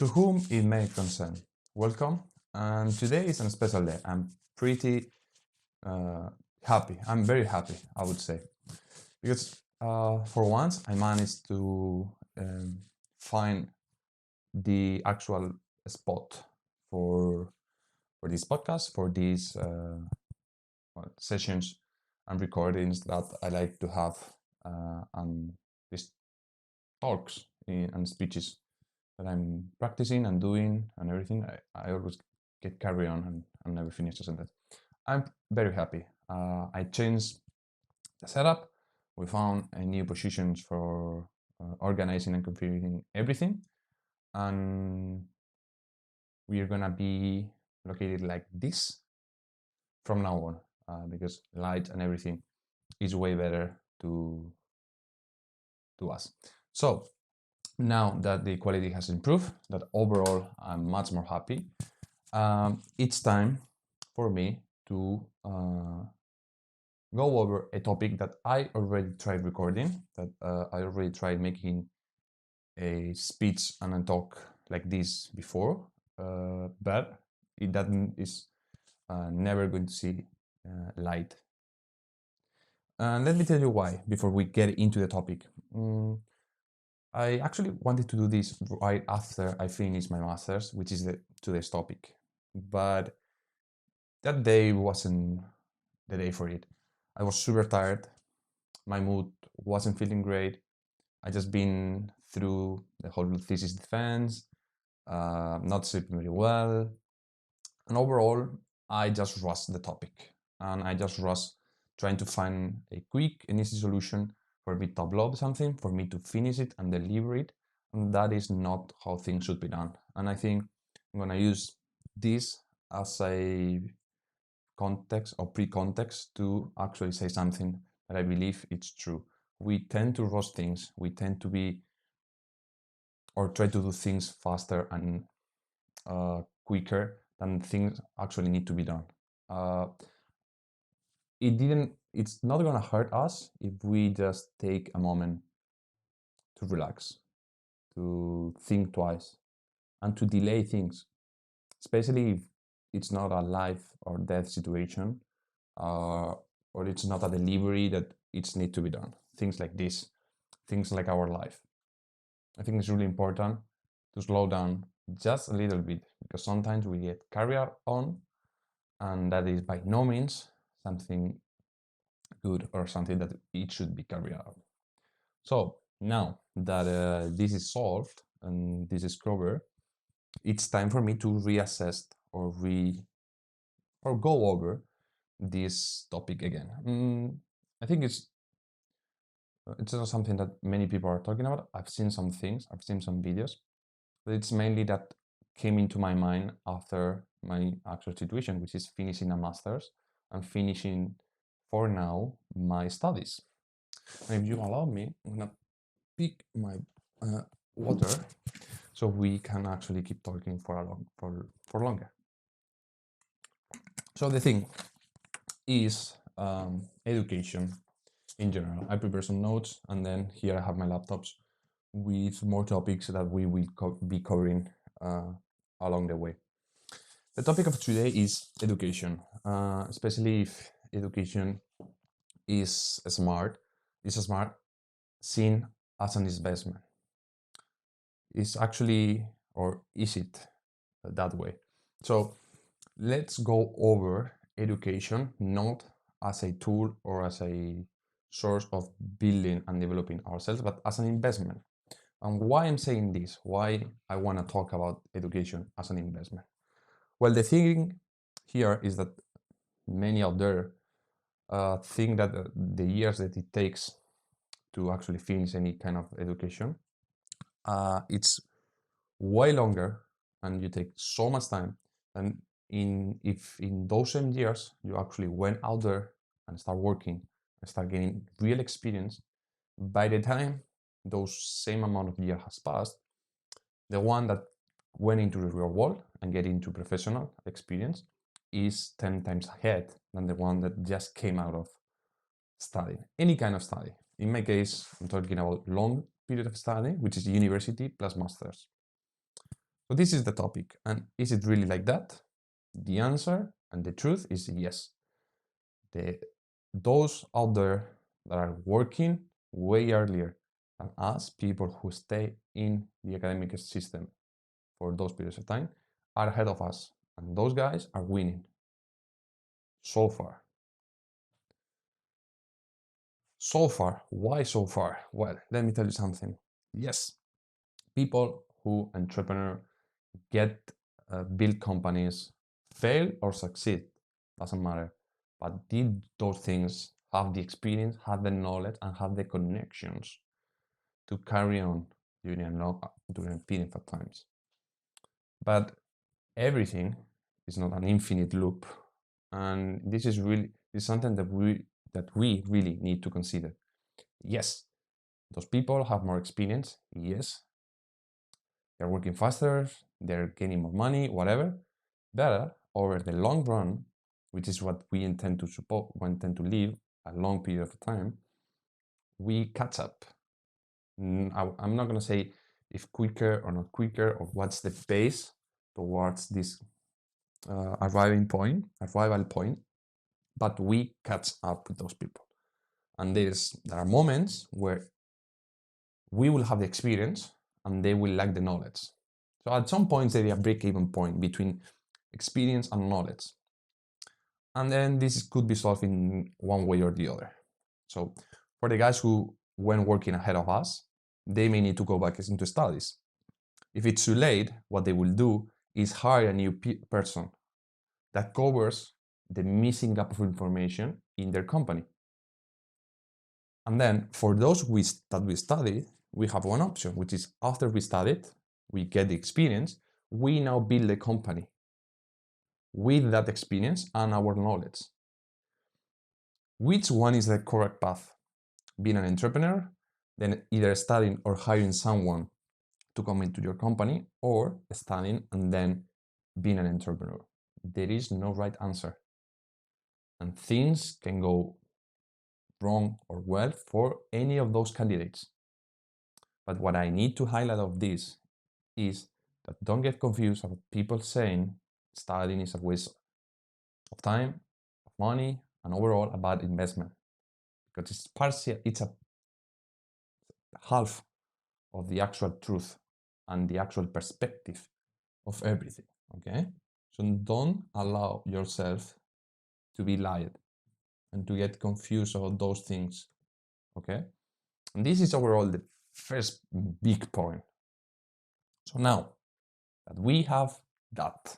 To whom it may concern, welcome. And today is a special day. I'm pretty happy. I'm very happy, I would say, because for once I managed to find the actual spot for this podcast, for these sessions and recordings that I like to have, and these talks and speeches that I'm practicing and doing and everything. I always get carry on and never finish the sentence. I'm very happy. I changed the setup. We found a new positions for organizing and configuring everything, and we are gonna be located like this from now on, because light and everything is way better to us. So now that the quality has improved, that overall I'm much more happy, it's time for me to go over a topic that I already tried recording, that I already tried making a speech and a talk like this before, but that is never going to see light. And let me tell you why before we get into the topic. I actually wanted to do this right after I finished my master's, which is today's topic, but that day wasn't the day for it. I was super tired. My mood wasn't feeling great. I just been through the whole thesis defense, not sleeping very well, and overall, I just rushed the topic, and I just rushed trying to find a quick and easy solution for me to upload something, for me to finish it and deliver it, and that is not how things should be done. And I think I'm gonna use this as a context or pre-context to actually say something that I believe it's true. We tend to rush things. We tend to be or try to do things faster and quicker than things actually need to be done. Uh, it's not gonna hurt us if we just take a moment to relax, to think twice, and to delay things, especially if it's not a life or death situation, or it's not a delivery that it's need to be done. Things like this, things like our life. I think it's really important to slow down just a little bit, because sometimes we get carried on, and that is by no means something good or something that it should be carried out. So now that this is solved and this is covered, it's time for me to reassess or go over this topic again. I think it's not something that many people are talking about. I've seen some things, I've seen some videos, but it's mainly that came into my mind after my actual situation, which is finishing a master's and finishing for now my studies. And if you allow me, I'm gonna pick my water so we can actually keep talking for longer. So the thing is education in general. I prepare some notes, and then here I have my laptops with more topics that we will be covering along the way. The topic of today is education, especially if education is smart, seen as an investment. Is actually, or is it that way? So let's go over education not as a tool or as a source of building and developing ourselves, but as an investment. And why I'm saying this, why I want to talk about education as an investment. Well, the thing here is that many out there think that the years that it takes to actually finish any kind of education, it's way longer, and you take so much time. And if in those same years you actually went out there and start working and start getting real experience, by the time those same amount of year has passed, the one that went into the real world and get into professional experience is 10 times ahead than the one that just came out of study, any kind of study. In my case, I'm talking about long period of study, which is university plus masters. So this is the topic. And is it really like that? The answer and the truth is yes. Those out there that are working way earlier than us, people who stay in the academic system for those periods of time, are ahead of us. And those guys are winning so far. So far. Why so far? Well, let me tell you something. Yes, people who entrepreneur get build companies, fail or succeed, doesn't matter. But did those things have the experience, have the knowledge, and have the connections to carry on during a period of times? But everything is not an infinite loop, and this is something that we really need to consider. Yes, those people have more experience. Yes, they're working faster, they're gaining more money, whatever. But over the long run, which is what we intend to support, we intend to live a long period of time, we catch up. I'm not going to say if quicker or not quicker, or what's the pace towards this arrival point, but we catch up with those people. And there are moments where we will have the experience and they will lack the knowledge. So at some points there is a break-even point between experience and knowledge. And then this could be solved in one way or the other. So for the guys who went working ahead of us, they may need to go back into studies. If it's too late, what they will do is hire a new person that covers the missing gap of information in their company. And then for those that we studied, we have one option, which is after we studied, we get the experience, we now build a company with that experience and our knowledge. Which one is the correct path? Being an entrepreneur, then either studying or hiring someone to come into your company, or studying and then being an entrepreneur. There is no right answer. And things can go wrong or well for any of those candidates. But what I need to highlight of this is that don't get confused about people saying studying is a waste of time, of money, and overall a bad investment. Because it's a half of the actual truth and the actual perspective of everything. Okay? So don't allow yourself to be lied and to get confused about those things. Okay? And this is overall the first big point. So now that we have that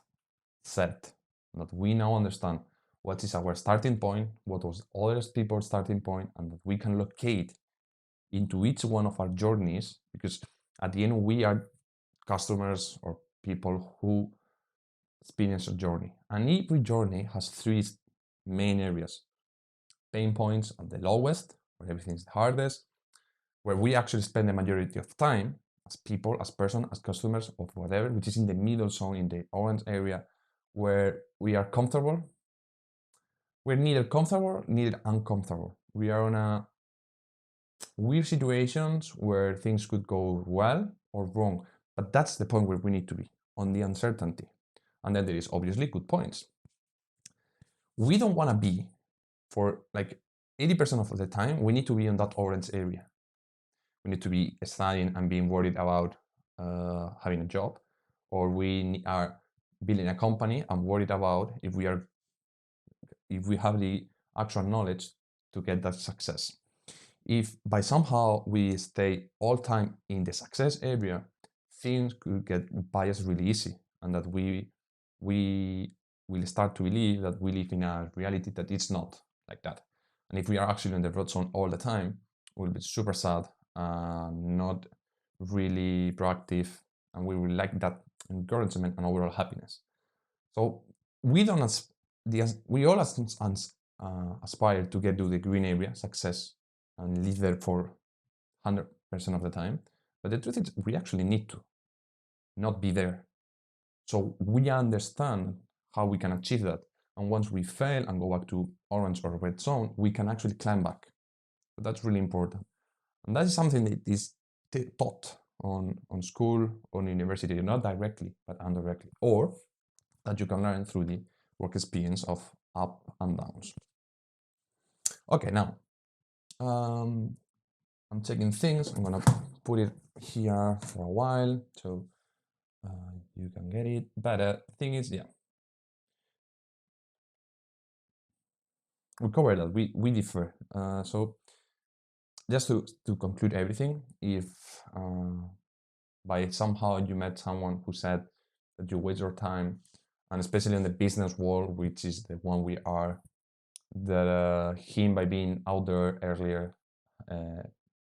set, that we now understand what is our starting point, what was other people's starting point, and that we can locate into each one of our journeys, because at the end we are customers or people who experience a journey. And every journey has three main areas. Pain points at the lowest, where everything is the hardest, where we actually spend the majority of time as people, as person, as customers of whatever, which is in the middle zone, in the orange area, where we are comfortable. We're neither comfortable, neither uncomfortable. We are on a weird situations where things could go well or wrong. But that's the point where we need to be, on the uncertainty. And then there is obviously good points. We don't want to be, for like 80% of the time, we need to be in that orange area. We need to be studying and being worried about having a job, or we are building a company and worried about if we have the actual knowledge to get that success. If by somehow we stay all time in the success area, things could get biased really easy, and that we will start to believe that we live in a reality that it's not like that. And if we are actually in the red zone all the time, we'll be super sad, not really proactive, and we will lack that encouragement and overall happiness. So we don't we all aspire to get to the green area, success, and live there for 100% of the time. But the truth is, we actually need to not be there. So we understand how we can achieve that. And once we fail and go back to orange or red zone, we can actually climb back. So that's really important. And that is something that is taught on school, on university, not directly, but indirectly, or that you can learn through the work experience of up and downs. Okay, now I'm checking things. I'm gonna put it here for a while so you can get it. But the thing is, yeah, we covered that. We differ. So just to conclude everything, if by somehow you met someone who said that you waste your time, and especially in the business world, which is the one we are, that him by being out there earlier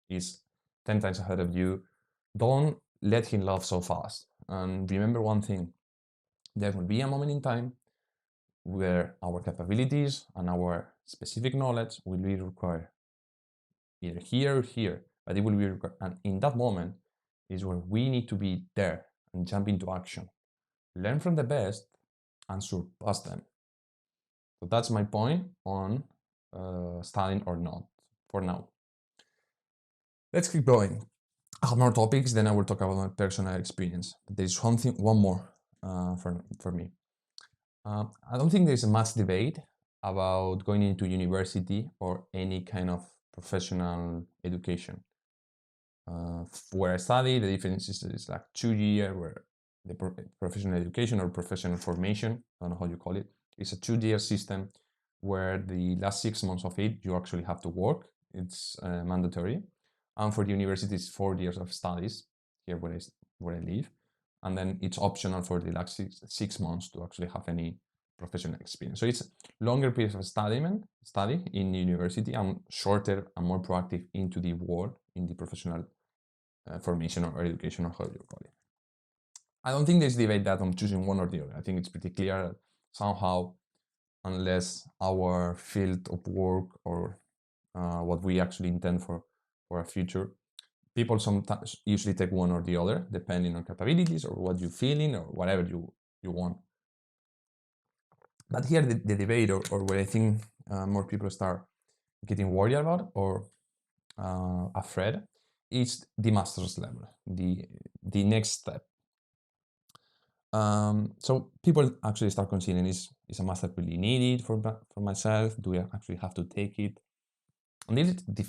is 10 times ahead of you, don't let him laugh so fast. And remember one thing, there will be a moment in time where our capabilities and our specific knowledge will be required, either here or here, but it will be required. And in that moment is where we need to be there and jump into action, learn from the best and surpass them. So that's my point on studying or not for now. Let's keep going. I have more topics, then I will talk about my personal experience. But there's one more for me. I don't think there's a much debate about going into university or any kind of professional education. Where I study, the difference is like 2 year where the professional education or professional formation, I don't know how you call it, it's a 2 year system where the last 6 months of it, you actually have to work. It's mandatory. And for the university, it's 4 years of studies here where I live. And then it's optional for the last six months to actually have any professional experience. So it's longer periods of study in the university and shorter and more proactive into the world in the professional formation or education or how you call it. I don't think there's debate that I'm choosing one or the other. I think it's pretty clear that somehow, unless our field of work or what we actually intend for a future, people sometimes usually take one or the other depending on capabilities or what you're feeling or whatever you want. But here the debate or what I think more people start getting worried about or afraid is the master's level, the next step. So people actually start considering is a master really needed for myself? Do I actually have to take it? And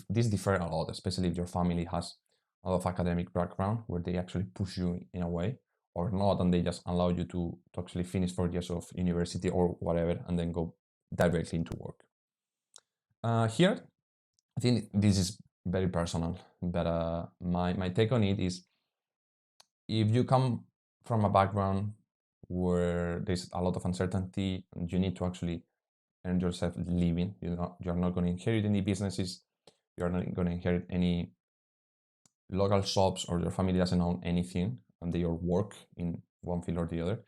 this differ a lot, especially if your family has a lot of academic background where they actually push you in a way, or not, and they just allow you to actually finish 4 years of university or whatever, and then go directly into work. Here, I think this is very personal, but my take on it is if you come from a background where there's a lot of uncertainty and you need to actually earn yourself living, you're not going to inherit any businesses, you're not going to inherit any local shops, or your family doesn't own anything and they all work in one field or the other.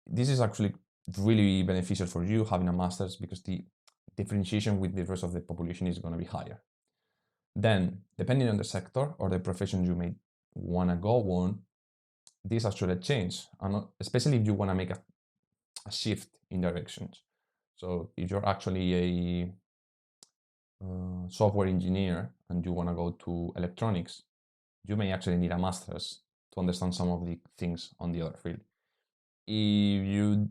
This is actually really beneficial for you having a master's because the differentiation with the rest of the population is going to be higher. Then, depending on the sector or the profession you may want to go on, this actually change, and especially if you want to make a shift in directions. So if you're actually a software engineer and you want to go to electronics, you may actually need a master's to understand some of the things on the other field. If you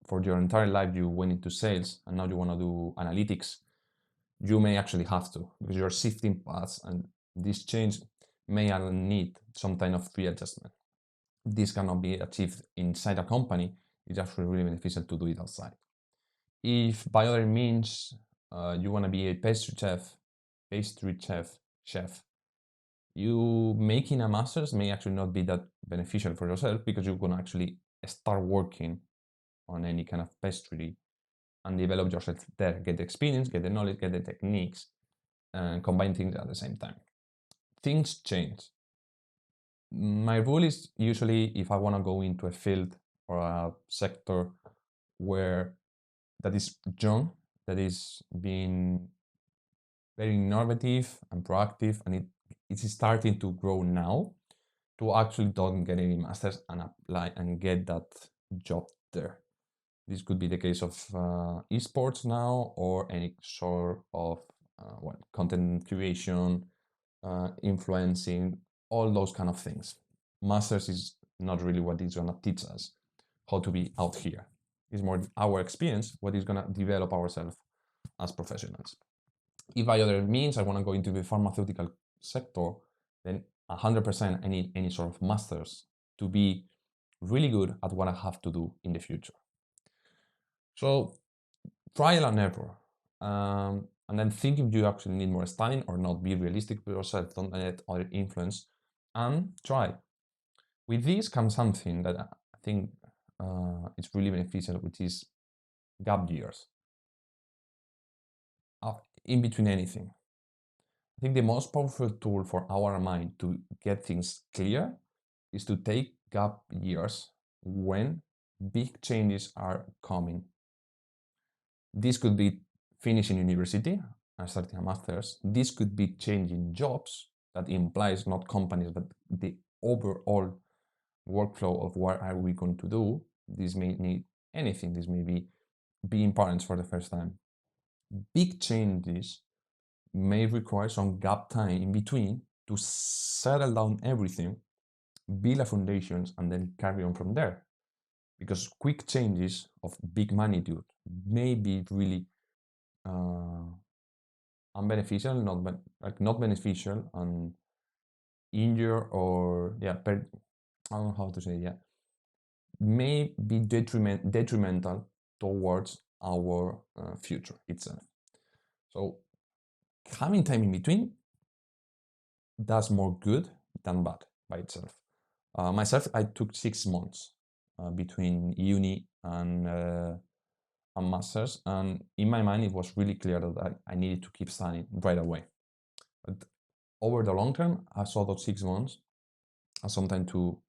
for your entire life you went into sales and now you want to do analytics, you may actually have to, because you're shifting paths and this change may need some kind of readjustment. This cannot be achieved inside a company. It's actually really beneficial to do it outside. If by other means you want to be a pastry chef, you making a master's may actually not be that beneficial for yourself because you're going to actually start working on any kind of pastry and develop yourself there, get the experience, get the knowledge, get the techniques, and combine things at the same time. Things change. My rule is usually if I want to go into a field or a sector where that is young, that is being very innovative and proactive, and it is starting to grow now, to actually don't get any masters and apply and get that job there. This could be the case of esports now, or any sort of content creation, influencing, all those kind of things. Masters is not really what is going to teach us how to be out here. It's more our experience, what is going to develop ourselves as professionals. If by other means I want to go into the pharmaceutical sector, then 100% I need any sort of masters to be really good at what I have to do in the future. So trial and error. And then think if you actually need more studying or not. Be realistic with yourself, don't let other influence, and try. With this comes something that I think is really beneficial, which is gap years. In between anything. I think the most powerful tool for our mind to get things clear is to take gap years when big changes are coming. This could be finishing university and starting a master's. This could be changing jobs. That implies not companies, but the overall workflow of what are we going to do. This may need anything. This may be being parents for the first time. Big changes may require some gap time in between to settle down everything, build a foundations, and then carry on from there. Because quick changes of big magnitude may be really unbeneficial, not beneficial, and injure or I don't know how to say may be detrimental towards our future itself. So having time in between does more good than bad by itself. Myself, I took 6 months between uni and masters, and in my mind it was really clear that I needed to keep studying right away. But over the long term, I saw those 6 months as some time to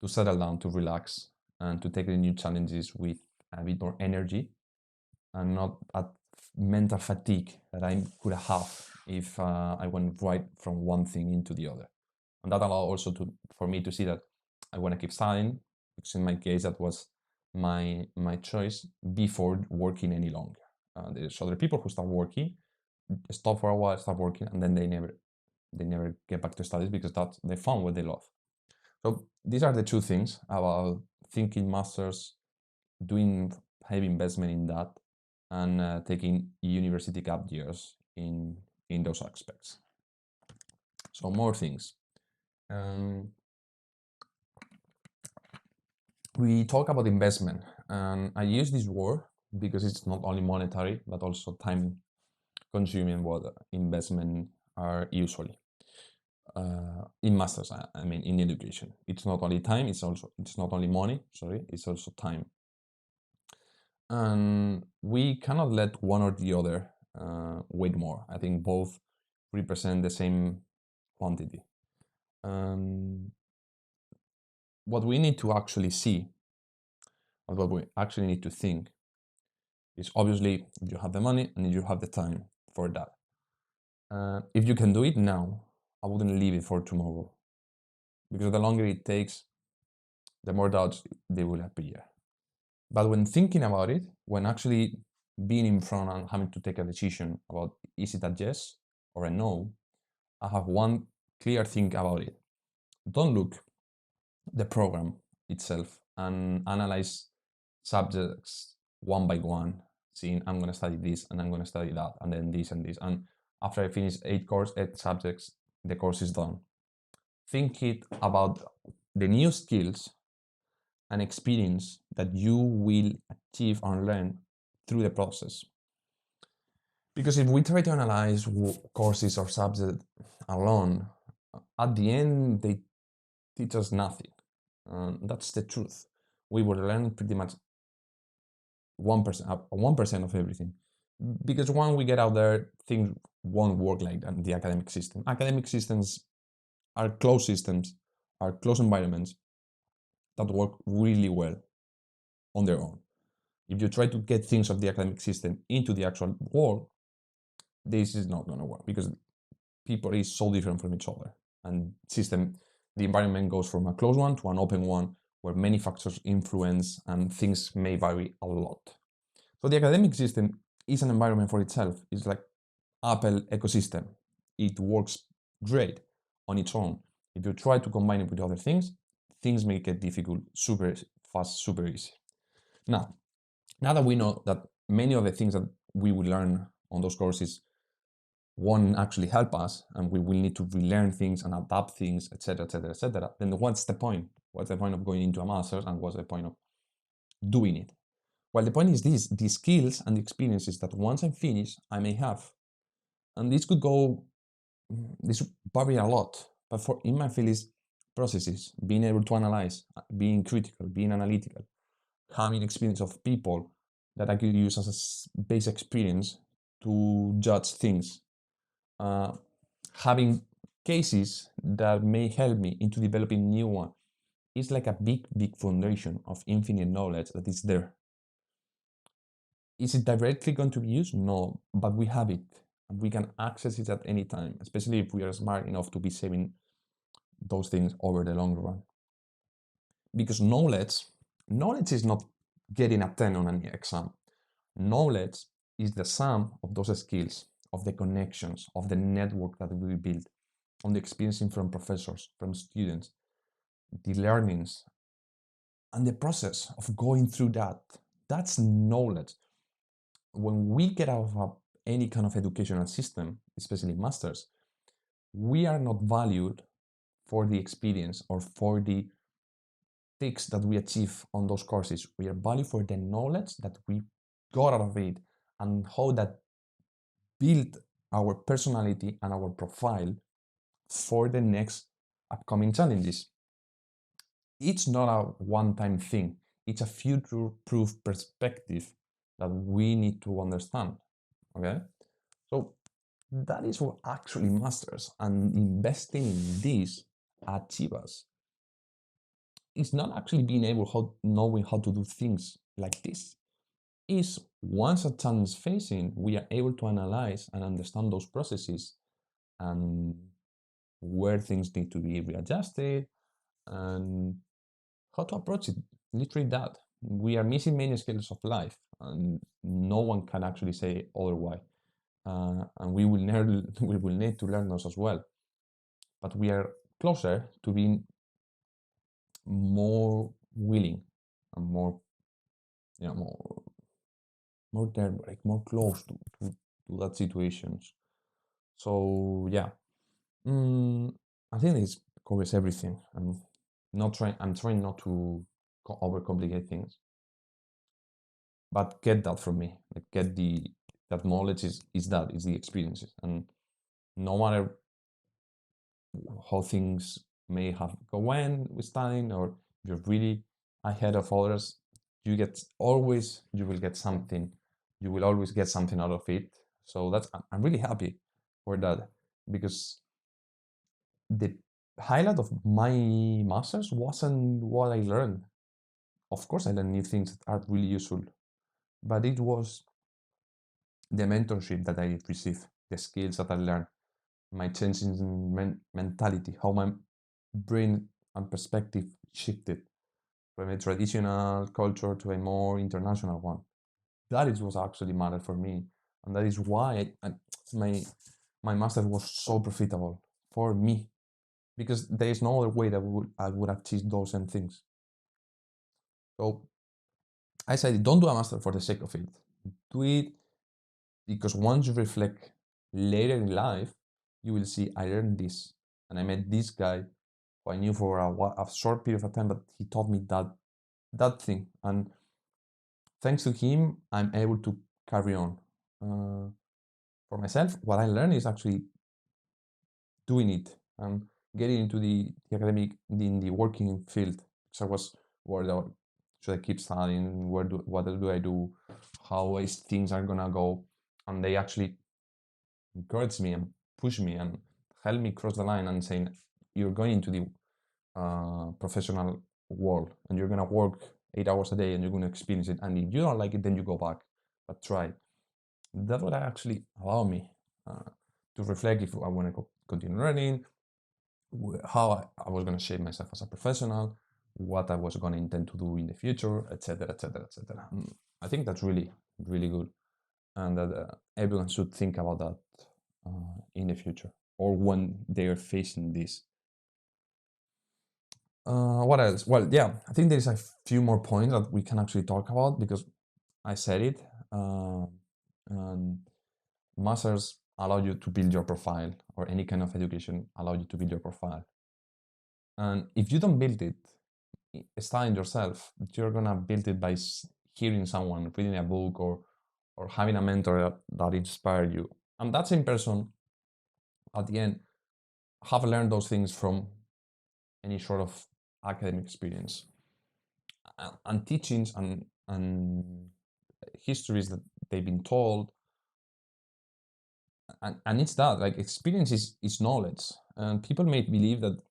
settle down, to relax, and to take the new challenges with a bit more energy and not at mental fatigue that I could have if I went right from one thing into the other. And that allowed also for me to see that I want to keep studying, because in my case that was my choice before working any longer. There's other people who start working, stop for a while, start working, and then they never get back to studies because they found what they love. So these are the two things about thinking masters, doing heavy investment in that, and taking university gap years in those aspects. So more things. We talk about investment, and I use this word because it's not only monetary but also time consuming what investment are usually in masters. I mean, in education, it's not only time, it's not only money, sorry, it's also time. And we cannot let one or the other weigh more. I think both represent the same quantity. What we need to actually see, and what we actually need to think, is obviously if you have the money and if you have the time for that. If you can do it now, I wouldn't leave it for tomorrow, because the longer it takes, the more doubts they will appear. But when thinking about it, when actually being in front and having to take a decision about is it a yes or a no, I have one clear thing about it. Don't look the program itself and analyze subjects one by one, saying I'm going to study this and I'm going to study that and then this and this. And after I finish 8 subjects, the course is done. Think it about the new skills and experience that you will achieve and learn through the process. Because if we try to analyze courses or subjects alone, at the end they teach us nothing. That's the truth. We will learn pretty much 1% of everything. Because when we get out there, things won't work like that in the academic system. Academic systems are closed systems, are closed environments that work really well on their own. If you try to get things of the academic system into the actual world, this is not going to work, because people is so different from each other. And the environment goes from a closed one to an open one, where many factors influence and things may vary a lot. So the academic system is an environment for itself. It's like Apple ecosystem. It works great on its own. If you try to combine it with other things may get difficult super fast, super easy. Now that we know that many of the things that we will learn on those courses won't actually help us, and we will need to relearn things and adapt things, etc., etc., etc., then what's the point? What's the point of going into a master's, and what's the point of doing it? Well, the point is this: the skills and the experiences that once I'm finished, I may have. And this vary a lot, but for in my field is processes, being able to analyze, being critical, being analytical, having experience of people that I could use as a base experience to judge things, uh, having cases that may help me into developing new one. It's like a big foundation of infinite knowledge that is there. Is it directly going to be used? No, but we have it and we can access it at any time, especially if we are smart enough to be saving those things over the long run. Because knowledge is not getting a 10 on an exam. Knowledge is the sum of those skills, of the connections, of the network that we build, on the experiencing from professors, from students, the learnings, and the process of going through that. That's knowledge. When we get out of any kind of educational system, especially masters, we are not valued for the experience or for the ticks that we achieve on those courses. We are valued for the knowledge that we got out of it and how that built our personality and our profile for the next upcoming challenges. It's not a one-time thing. It's a future-proof perspective that we need to understand. Okay, so that is what actually masters, and investing in this achieve us. It's not actually being knowing how to do things like this. Is once a challenge is facing, we are able to analyze and understand those processes and where things need to be readjusted and how to approach it. Literally that. We are missing many skills of life, and no one can actually say otherwise. And we will need to learn those as well. But we are closer to being more willing and more, more there, like more close to that situations. So yeah, I think this covers everything. I'm trying not to overcomplicate things, but get that from me. Like get that knowledge is the experiences, and no matter how things may have gone with studying, or if you're really ahead of others, you will get something. You will always get something out of it. So I'm really happy for that, because the highlight of my masters wasn't what I learned. Of course, I learned new things that are really useful, but it was the mentorship that I received, the skills that I learned, my change in mentality, how my brain and perspective shifted from a traditional culture to a more international one. That is what actually mattered for me, and that is why my master was so profitable for me, because there is no other way that I would achieve those same things. So I said, don't do a master for the sake of it. Do it because once you reflect later in life, you will see I learned this, and I met this guy who I knew for a short period of time, but he taught me that thing, and thanks to him, I'm able to carry on. For myself, what I learned is actually doing it and getting into the academic, in the working field. So I was worried about, should I keep studying? What do I do? How is things are gonna go? And they actually encouraged me and pushed me and helped me cross the line and saying, you're going into the professional world and you're gonna work 8 hours a day and you're gonna experience it. And if you don't like it, then you go back, but try. That's what actually allowed me to reflect if I want to continue learning, how I was going to shape myself as a professional, what I was going to intend to do in the future, etc., etc., etc. I think that's really, really good, and that everyone should think about that in the future. or when they are facing this. What else? Well, yeah, I think there's a few more points that we can actually talk about because I said it. And masters allow you to build your profile, or any kind of education allow you to build your profile. And if you don't build it, studying yourself, you're gonna build it by hearing someone, reading a book, or having a mentor that inspired you. And that same person, at the end, have learned those things from any sort of academic experience and teachings and histories that they've been told. And it's that, like, experience is knowledge. And people may believe that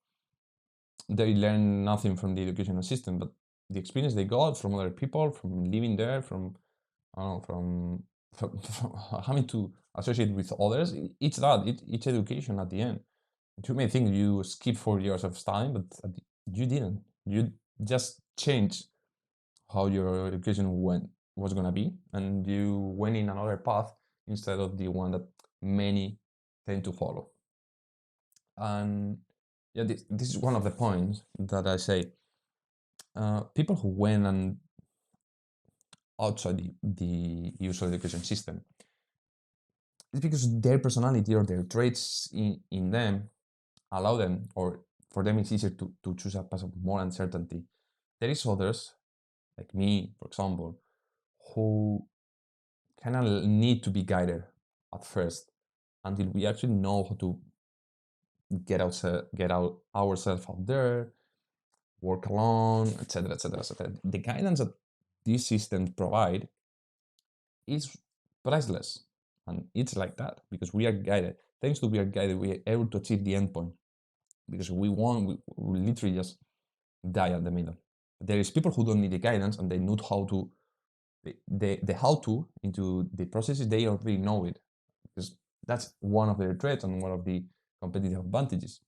they learn nothing from the educational system, but the experience they got from other people, from living there, from I don't know, from having to associate with others, it's that, it's education at the end. You may think you skipped 4 years of studying, but you didn't. You just changed how your education was gonna be, and you went in another path instead of the one that many tend to follow. And yeah, this is one of the points that I say. People who went and outside the usual education system, it's because their personality or their traits in them allow them, or for them it's easier to choose a path of more uncertainty. There is others, like me, for example, who kind of need to be guided at first until we actually know how to get out ourselves out there, work alone, etc., etc., etc. The guidance that these systems provide is priceless, and it's like that because we are guided. Thanks to we are guided, we are able to achieve the endpoint. Because we literally just die at the middle. There is people who don't need the guidance and they know how to, the how to into the processes, they already know it, because that's one of their traits and one of the competitive advantages.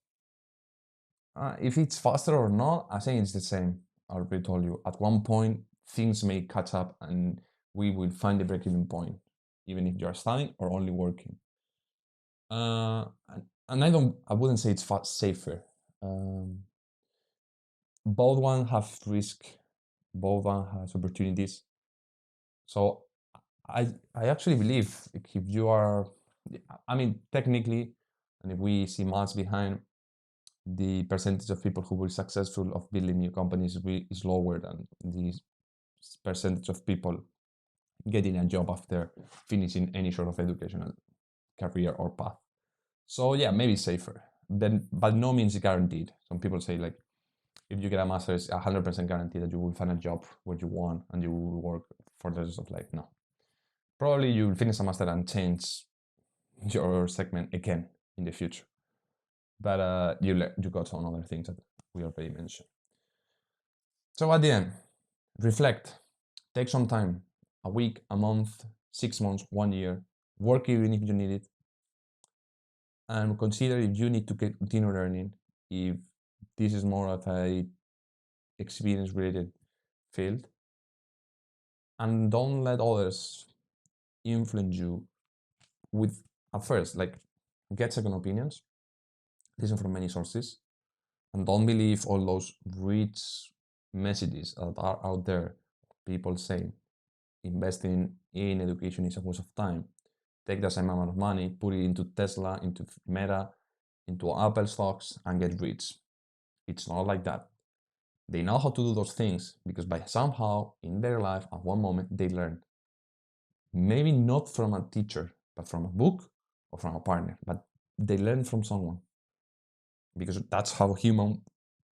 If it's faster or not, I think it's the same. I already told you. At one point, things may catch up and we will find the break-even point, even if you're studying or only working. And I wouldn't say it's safer. Um, both one have risk, both one has opportunities. So I actually believe, like, if you are, I mean, technically, and if we see months behind, the percentage of people who were successful of building new companies is lower than the percentage of people getting a job after finishing any sort of educational career or path. So yeah, maybe safer. Then, but no means guaranteed. Some people say, like, if you get a master, it's 100% guaranteed that you will find a job where you want and you will work for the rest of life. No, probably you will finish a master and change your segment again in the future. But you got some other things that we already mentioned. So at the end, reflect, take some time, a week, a month, 6 months, 1 year, work even if you need it, and consider if you need to continue learning, if this is more of a experience related field, and don't let others influence you with, at first, like, get second opinions, listen from many sources, and don't believe all those rich messages that are out there. People saying investing in education is a waste of time. Take the same amount of money, put it into Tesla, into Meta, into Apple stocks, and get rich. It's not like that. They know how to do those things because by somehow in their life at one moment they learn. Maybe not from a teacher, but from a book or from a partner, but they learn from someone, because that's how human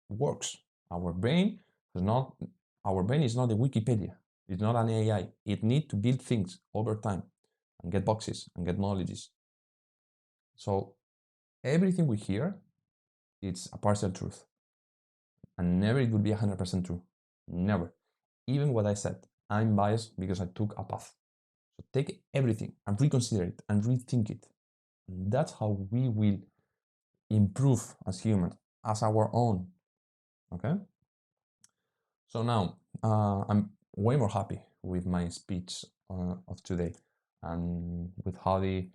works. Our brain is not our brain is not a Wikipedia. It's not an AI. It needs to build things over time and get boxes and get knowledges. So everything we hear, it's a partial truth, and never it will be 100% true. Never. Even what I said, I'm biased because I took a path. So take everything and reconsider it and rethink it. And that's how we will improve as humans, as our own. Okay? So now I'm way more happy with my speech of today and with how the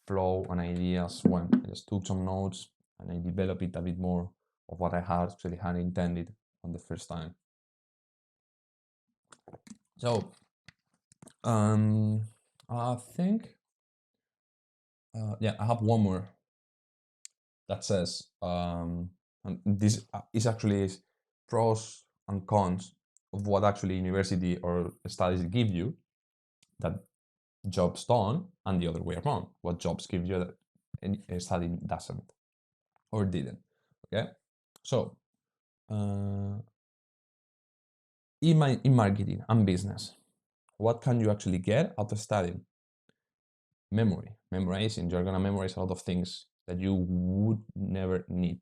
flow and ideas when I just took some notes and I developed it a bit more of what I had actually had intended on the first time. So I think yeah, I have one more that says and this is actually pros and cons of what actually university or studies give you that jobs don't, and the other way around, what jobs give you that a study doesn't or didn't. Okay, so in marketing and business, what can you actually get out of studying? Memorizing. You're gonna memorize a lot of things that you would never need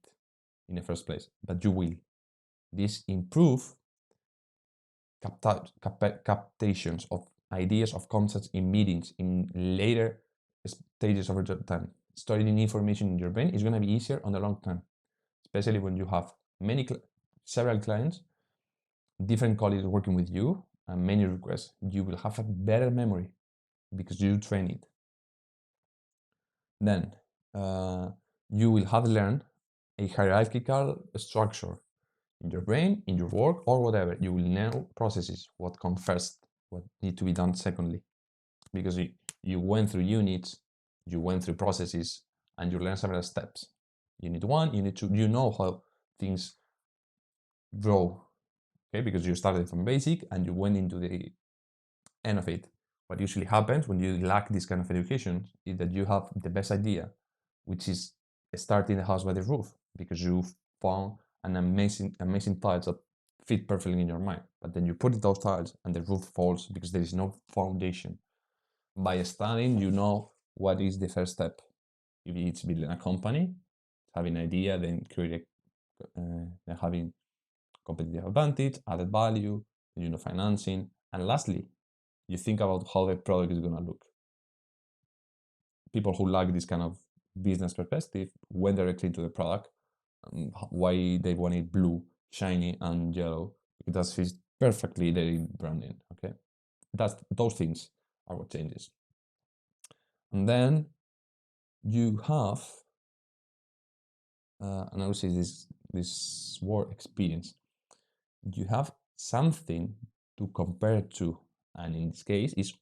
in the first place, but you will. This improve captations of ideas of concepts in meetings in later stages of your time. Storing information in your brain is going to be easier on the long term, especially when you have several clients, different colleagues working with you, and many requests. You will have a better memory because you train it. Then you will have learned a hierarchical structure in your brain, in your work, or whatever. You will know processes, what comes first, what need to be done secondly, because you went through units, you went through processes, and you learn several steps. Unit one, unit two, you know how things grow, okay, because you started from basic and you went into the end of it. What usually happens when you lack this kind of education is that you have the best idea, which is starting the house by the roof, because you found an amazing tiles that fit perfectly in your mind. But then you put those tiles and the roof falls because there is no foundation. By studying, you know what is the first step. If it's building a company, having an idea, then then having competitive advantage, added value, you know, financing, and lastly, you think about how the product is going to look. People who lack this kind of business perspective went directly to the product. Why they want it blue, shiny, and yellow? Because that fits perfectly their branding. Okay, those things are what changes. And then you have, and I would say this word experience. You have something to compare to, and in this case, is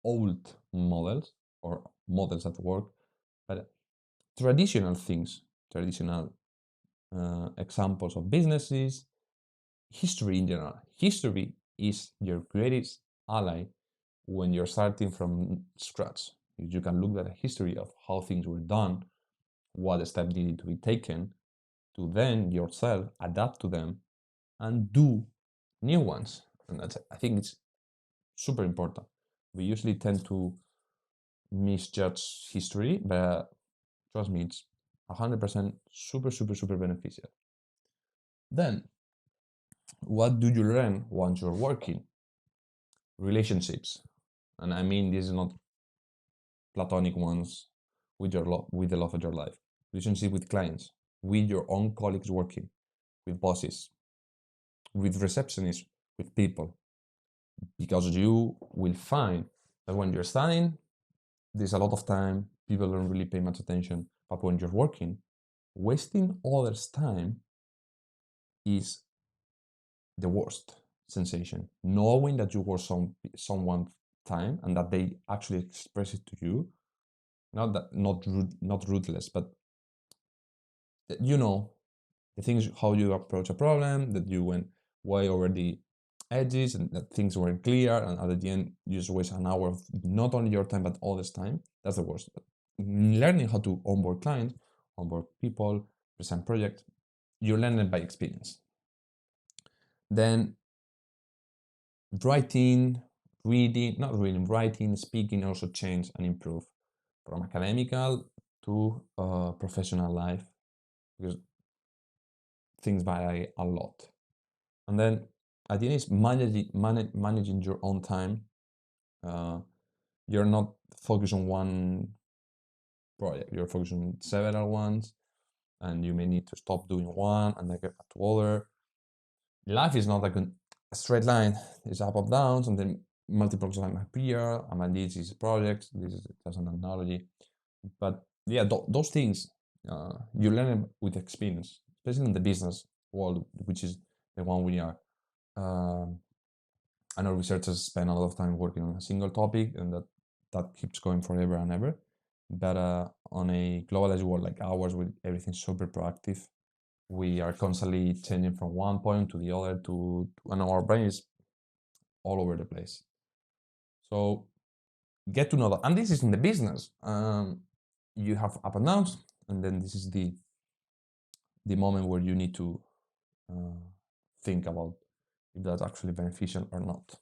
old models or models at work, but traditional things, traditional examples of businesses, history in general. History is your greatest ally when you're starting from scratch. You can look at a history of how things were done, what steps needed to be taken, to then yourself adapt to them and do new ones. And I think it's super important. We usually tend to misjudge history, but trust me, it's 100% super beneficial. Then, what do you learn once you're working? Relationships. And I mean, this is not platonic ones with with the love of your life. Relationship with clients, with your own colleagues working, with bosses, with receptionists, with people. Because you will find that when you're studying, there's a lot of time, people don't really pay much attention. But when you're working, wasting others' time is the worst sensation. Knowing that you work someone's time and that they actually express it to you, not ruthless, but you know the things, how you approach a problem, that you went way over the edges and that things weren't clear, and at the end you just waste an hour of not only your time but all this time. That's the worst. But learning how to onboard clients, onboard people, present projects, you learn it by experience. Then not reading, writing, speaking also change and improve from academical to professional life, because things vary a lot. And then at the end is managing your own time. You're not focused on one project, you're focused on several ones, and you may need to stop doing one and then get back to other. Life is not like a straight line, it's up and downs, and then multiple times appear. And this is a project, this is just an analogy. But yeah, those things you learn with experience, especially in the business world, which is the one we are. Um I know researchers spend a lot of time working on a single topic, and that keeps going forever and ever. But on a globalized world like ours, with everything super proactive, we are constantly changing from one point to the other. And our brain is all over the place. So get to know that, and this is in the business. You have up and downs, and then this is the moment where you need to uh, think about if that's actually beneficial or not.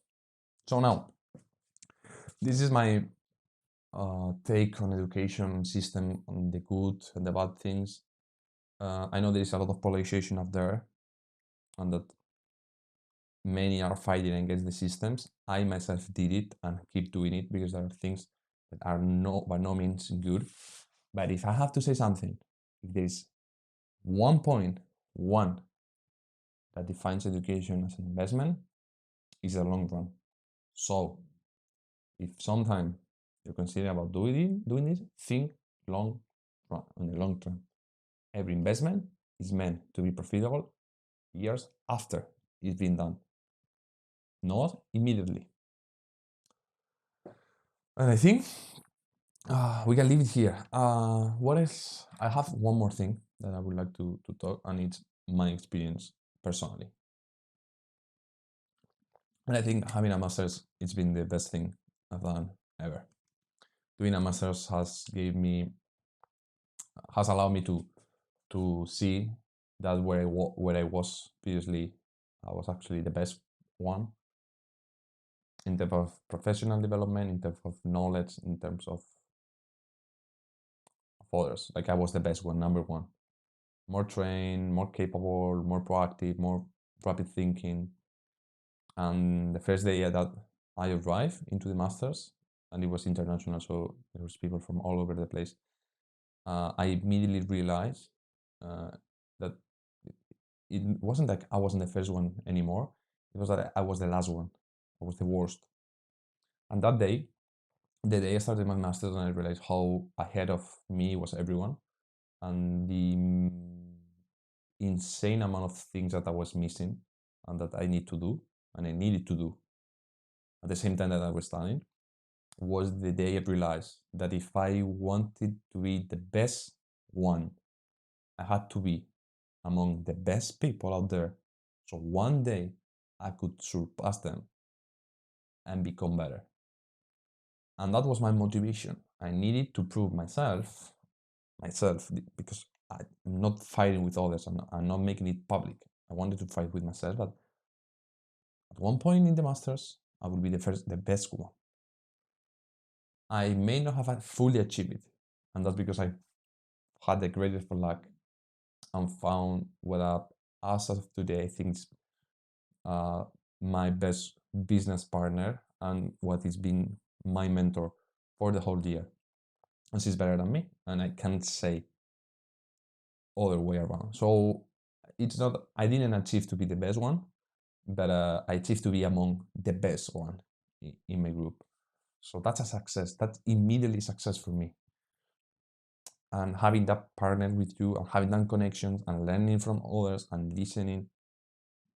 So now, this is my take on education system, on the good and the bad things. I know there is a lot of polarization out there, and that many are fighting against the systems. I myself did it and keep doing it because there are things that are by no means good. But if I have to say something, if there is one that defines education as an investment, is the long run. So if sometime you consider about doing this, think long run, on the long term. Every investment is meant to be profitable years after it's been done, not immediately. And I think we can leave it here. What else? I have one more thing that I would like to talk, and it's my experience personally. And I think having a master's, it's been the best thing I've done ever. Doing a master's has allowed me to see that where I was previously, I was actually the best one in terms of professional development, in terms of knowledge, in terms of others. Like I was the best one, number one. More trained, more capable, more proactive, more rapid thinking. And the first day that I arrived into the masters, and it was international, so there was people from all over the place. I immediately realized uh, that it wasn't like I wasn't the first one anymore. It was that I was the last one. I was the worst. And that day, the day I started my masters, and I realized how ahead of me was everyone, and the insane amount of things that I was missing and that I need to do, and I needed to do at the same time that I was studying, was the day I realized that if I wanted to be the best one, I had to be among the best people out there. So one day I could surpass them and become better. And that was my motivation. I needed to prove myself, because I'm not fighting with others. I'm not making it public. I wanted to fight with myself, but at one point in the masters, I will be the best one. I may not have fully achieved it, and that's because I had the greatest of luck and found what as of today I think is uh, my best business partner and what has been my mentor for the whole year. And she's better than me, and I can't say other way around. So it's not I didn't achieve to be the best one, but I achieved to be among the best one in my group. So that's a success. That's immediately success for me. And having that partner with you and having that connections and learning from others and listening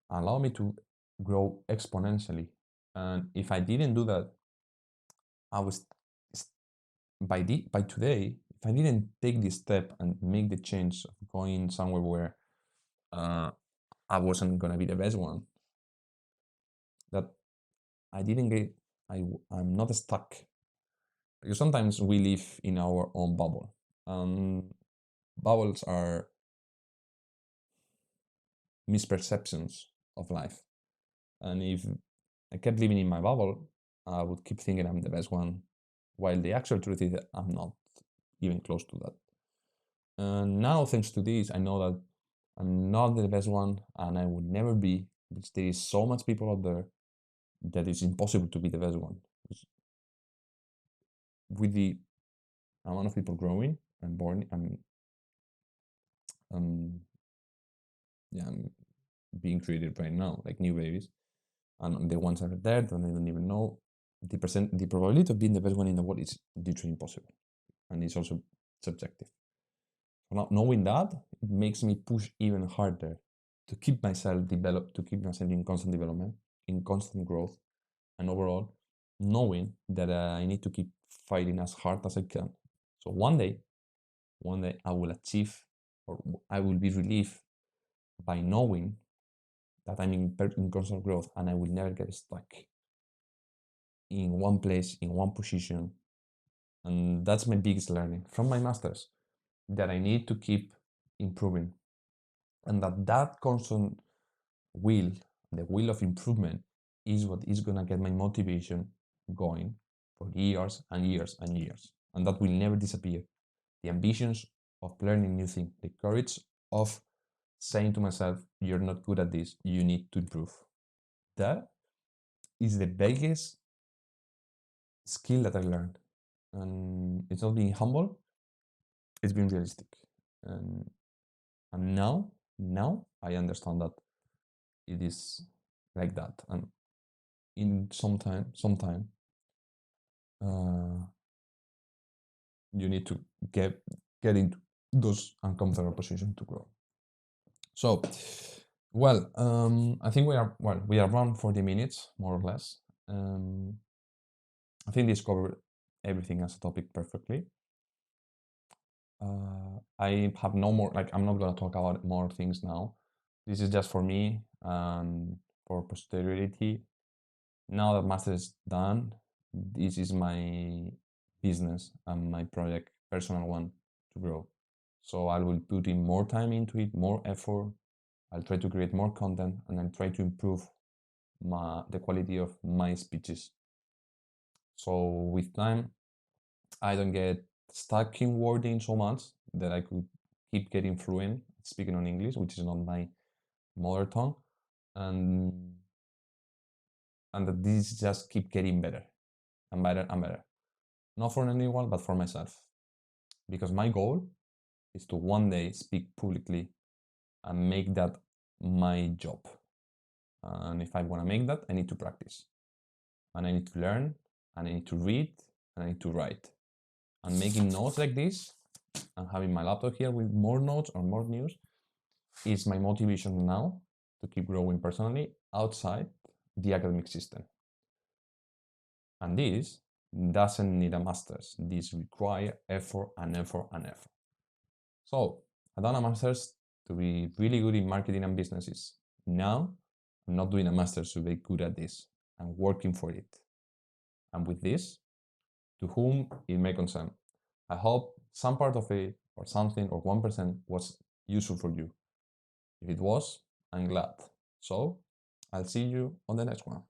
allow me to grow exponentially. And if I didn't do that, I was by today, if I didn't take this step and make the change of going somewhere where uh, I wasn't gonna be the best one, that I didn't get, I'm not stuck. Because sometimes we live in our own bubble. Bubbles are misperceptions of life. And if I kept living in my bubble, I would keep thinking I'm the best one, while the actual truth is that I'm not even close to that. And now, thanks to this, I know that I'm not the best one, and I would never be, because there is so much people out there that it's impossible to be the best one. With the amount of people growing and born, um, yeah, I'm being created right now, like new babies, and the ones that are there don't even know the probability of being the best one in the world is literally impossible. and it's also subjective. So now knowing that, it makes me push even harder to keep myself developed, to keep myself in constant development, in constant growth, and overall knowing that I need to keep fighting as hard as I can. So one day I will achieve, or I will be relieved by knowing that I'm in constant growth and I will never get stuck in one place, in one position. And that's my biggest learning from my masters, that I need to keep improving, and that constant will, the will of improvement, is what is gonna get my motivation going for years and years and years, and that will never disappear. The ambitions of learning new things, the courage of saying to myself, "You're not good at this. You need to improve." That is the biggest skill that I learned, and it's not being humble; it's being realistic. And now I understand that it is like that, and in sometime uh, you need to get into those uncomfortable positions to grow. So, well, I think we are around 40 minutes more or less. um, I think this covered everything as a topic perfectly. I have no more, like, I'm not going to talk about more things now. This is just for me and for posterity. Now that master is done, this is my business and my project, personal one, to grow. So I will put in more time into it, more effort. I'll try to create more content, and I'll try to improve the quality of my speeches. So with time, I don't get stuck in wording so much that I could keep getting fluent speaking on English, which is not my mother tongue, and that this just keep getting better and better and better. Not for anyone, but for myself. Because my goal is to one day speak publicly and make that my job. And if I want to make that, I need to practice. And I need to learn, and I need to read, and I need to write. And making notes like this, and having my laptop here with more notes or more news, is my motivation now to keep growing personally outside the academic system. And this doesn't need a master's. This requires effort and effort and effort. So I've done a master's to be really good in marketing and businesses. Now I'm not doing a master's to be good at this. I'm working for it. And with this, to whom it may concern, I hope some part of it, or something, or 1% was useful for you. If it was, I'm glad. So I'll see you on the next one.